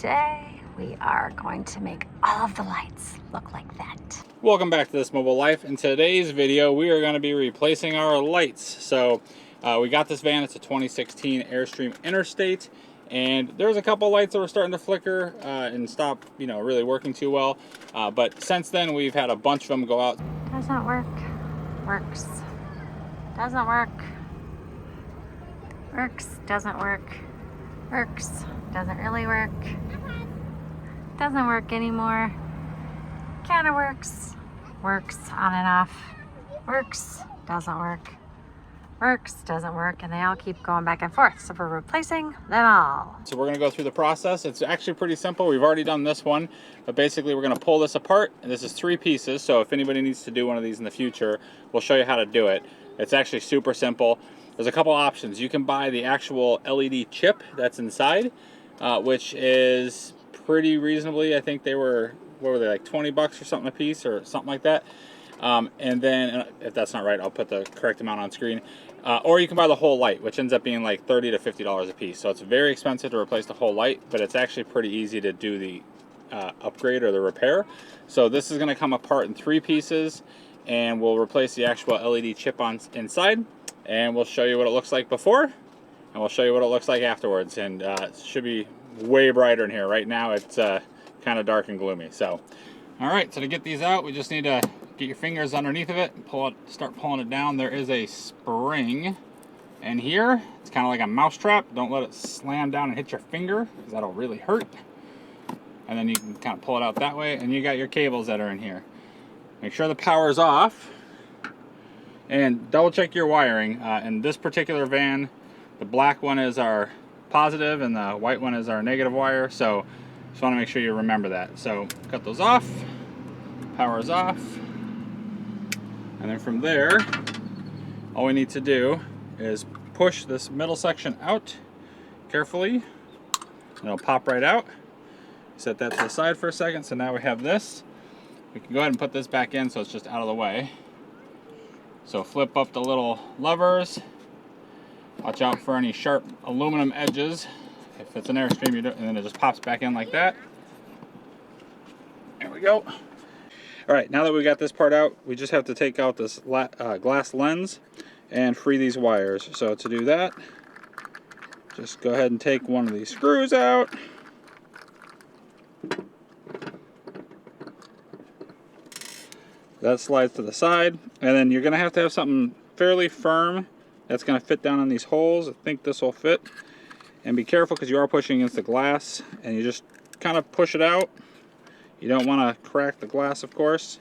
Today we are going to make all of the lights look like that. Welcome back to This Mobile Life. In today's video we are going to be replacing our lights. So we got this van. It's a 2016 Airstream Interstate, and there's a couple lights that were starting to flicker and stop, really working too well. But since then we've had a bunch of them go out. Doesn't work. Works. Doesn't work. Works. Doesn't work. Works. Doesn't really work. Doesn't work anymore. Kinda works. Works on and off. Works. Doesn't work. Works. Doesn't work. And they all keep going back and forth. So we're replacing them all. So we're going to go through the process. It's actually pretty simple. We've already done this one, but basically we're going to pull this apart, and this is 3 pieces. So if anybody needs to do one of these in the future, we'll show you how to do it. It's actually super simple. There's a couple options. You can buy the actual LED chip that's inside, which is pretty reasonably, I think they were, what were they, like 20 bucks or something a piece or something like that. And then, if that's not right, I'll put the correct amount on screen. Or you can buy the whole light, which ends up being like $30 to $50 a piece. So it's very expensive to replace the whole light, but it's actually pretty easy to do the upgrade or the repair. So this is going to come apart in 3 pieces, and we'll replace the actual LED chip on inside, and we'll show you what it looks like before, and we'll show you what it looks like afterwards. And it should be way brighter in here. Right now it's kind of dark and gloomy. So all right, so to get these out, we just need to get your fingers underneath of it and pull it, start pulling it down. There is a spring in here. It's kind of like a mouse trap. Don't let it slam down and hit your finger, because that'll really hurt. And then you can kind of pull it out that way, and you got your cables that are in here. Make sure the power's off, and double check your wiring. In this particular van, the black one is our positive and the white one is our negative wire, so just want to make sure you remember that. So cut those off, power is off, and then from there all we need to do is push this middle section out carefully, and it'll pop right out. Set that to the side for a second. So now we have this. We can go ahead and put this back in so it's just out of the way. So flip up the little levers. Watch out for any sharp aluminum edges. If it's an Airstream, you do, and then it just pops back in like that. There we go. All right, now that we got this part out, we just have to take out this glass lens and free these wires. So to do that, just go ahead and take one of these screws out. That slides to the side, and then you're gonna have to have something fairly firm that's gonna fit down on these holes. I think this will fit. And be careful, because you are pushing against the glass, and you just kind of push it out. You don't want to crack the glass, of course.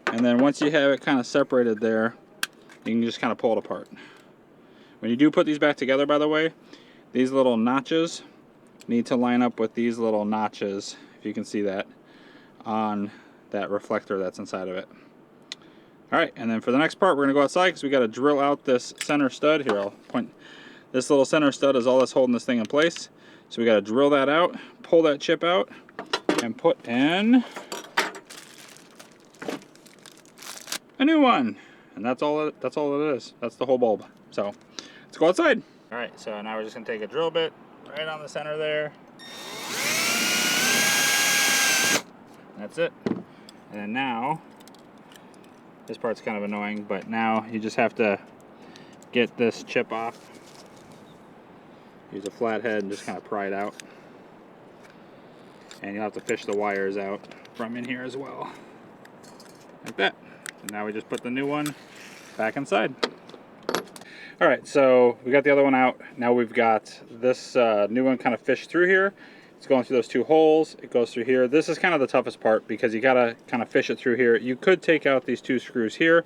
And then once you have it kind of separated there, you can just kind of pull it apart. When you do put these back together, by the way, these little notches need to line up with these little notches, if you can see that, on that reflector that's inside of it. All right, and then for the next part, we're gonna go outside because we got to drill out this center stud. Here, I'll point. This little center stud is all that's holding this thing in place. So we got to drill that out, pull that chip out, and put in a new one. And that's all it is. That's the whole bulb. So let's go outside. All right, so now we're just gonna take a drill bit right on the center there. That's it. And then now, this part's kind of annoying, but now you just have to get this chip off. Use a flathead and just kind of pry it out. And you'll have to fish the wires out from in here as well. Like that. And now we just put the new one back inside. Alright, so we got the other one out. Now we've got this new one kind of fished through here. It's going through those 2 holes. It goes through here. This is kind of the toughest part, because you gotta kind of fish it through here. You could take out these 2 screws here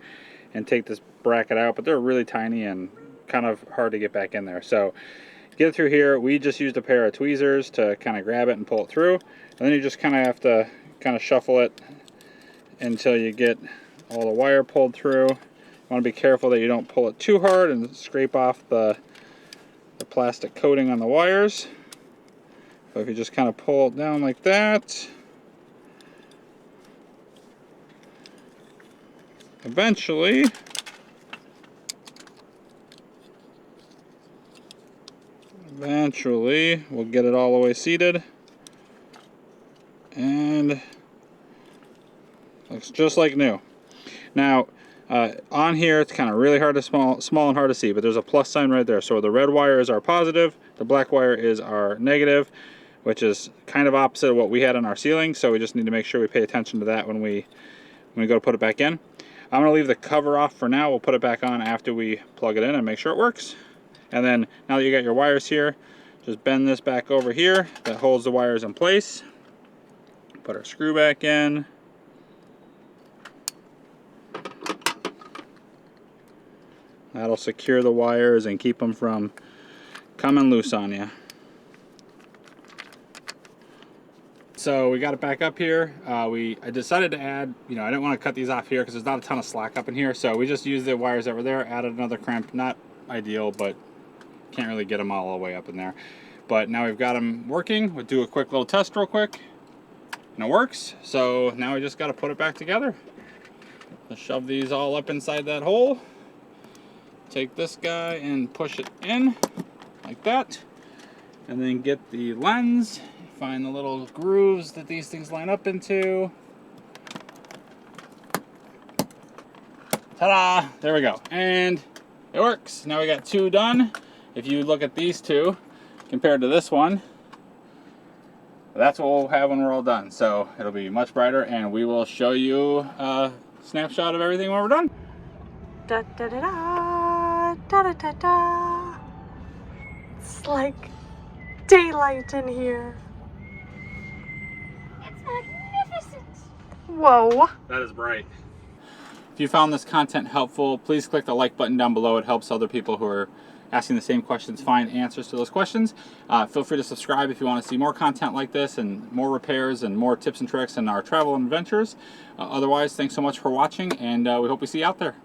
and take this bracket out, but they're really tiny and kind of hard to get back in there. So get it through here. We just used a pair of tweezers to kind of grab it and pull it through. And then you just kind of have to kind of shuffle it until you get all the wire pulled through. You want to be careful that you don't pull it too hard and scrape off the plastic coating on the wires. So if you just kind of pull it down like that, eventually Eventually, we'll get it all the way seated. And looks just like new. Now, on here, it's kind of really hard to small and hard to see, but there's a plus sign right there. So the red wire is our positive, the black wire is our negative, which is kind of opposite of what we had on our ceiling. So we just need to make sure we pay attention to that when we go to put it back in. I'm going to leave the cover off for now. We'll put it back on after we plug it in and make sure it works. And then now that you got your wires here, just bend this back over here. That holds the wires in place. Put our screw back in. That'll secure the wires and keep them from coming loose on you. So we got it back up here. I decided to add, I didn't want to cut these off here because there's not a ton of slack up in here. So we just used the wires that were there, added another crimp. Not ideal, but can't really get them all the way up in there. But now we've got them working. We'll do a quick little test real quick. And it works. So now we just got to put it back together. Let's shove these all up inside that hole. Take this guy and push it in like that. And then get the lens. Find the little grooves that these things line up into. Ta-da! There we go. And it works. Now we got two done. If you look at these two compared to this one, that's what we'll have when we're all done. So it'll be much brighter, and we will show you a snapshot of everything when we're done. Da da da da da da da da. It's like daylight in here. It's magnificent. Whoa. That is bright. If you found this content helpful, please click the like button down below. It helps other people who are asking the same questions find answers to those questions. Feel free to subscribe if you want to see more content like this and more repairs and more tips and tricks in our travel and adventures. Otherwise, thanks so much for watching, and we hope we see you out there.